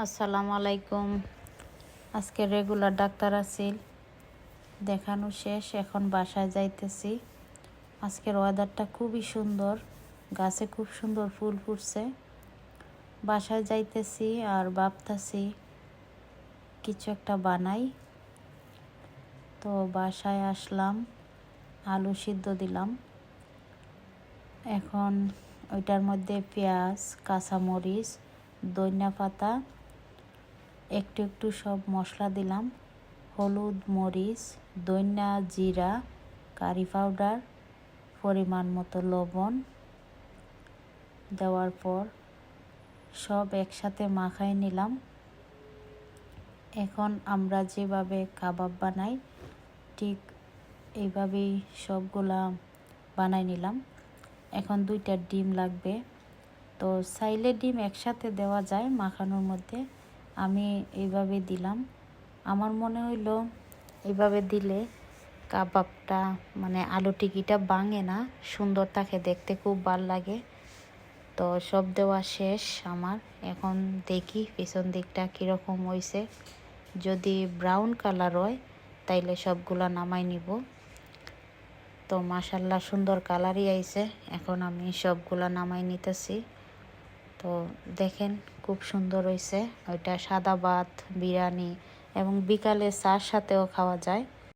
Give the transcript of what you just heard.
আসসালামু আলাইকুম। আজকে রেগুলার ডাক্তার আছিল, দেখানো শেষ, এখন বাসায় যাইতেছি। আজকের ওয়েদারটা খুবই সুন্দর, গাছে খুব সুন্দর ফুল ফুটছে। বাসায় যাইতেছি আর ভাবতেছি কিছু একটা বানাই। তো বাসায় আসলাম, আলু সিদ্ধ দিলাম। এখন ওইটার মধ্যে পেঁয়াজ, কাঁচামরিচ, ধনিয়া পাতা, একটু একটু সব মশলা দিলাম। হলুদ, মরিচ, ধনিয়া, জিরা, কারি পাউডার, পরিমাণ মতো লবণ দেওয়ার পর সব একসাথে মাখাই নিলাম। এখন আমরা যেভাবে কাবাব বানাই ঠিক এইভাবেই সবগুলা বানাই নিলাম। এখন 2টা ডিম লাগবে। তো চাইলে ডিম একসাথে দেওয়া যায় মাখানোর মধ্যে, আমি এইভাবে দিলাম। আমার মনে হইলো এইভাবে দিলে কাবাবটা মানে আলু টিকিটা ভাঙে না, সুন্দর থাকে দেখতে, খুব ভালো লাগে। তো সব দেওয়া শেষ আমার। এখন দেখি পিছন দিকটা কীরকম হয়েছে। যদি ব্রাউন কালার হয় তাইলে সবগুলা নামাই নিব। তো মাশাল্লাহ সুন্দর কালারই আইছে। এখন আমি সবগুলা নামাই নিতেছি। তো দেখেন খুব সুন্দর হয়েছে। ওইটা সাদা ভাত, বিরিয়ানি এবং বিকালে চার সাথেও খাওয়া যায়।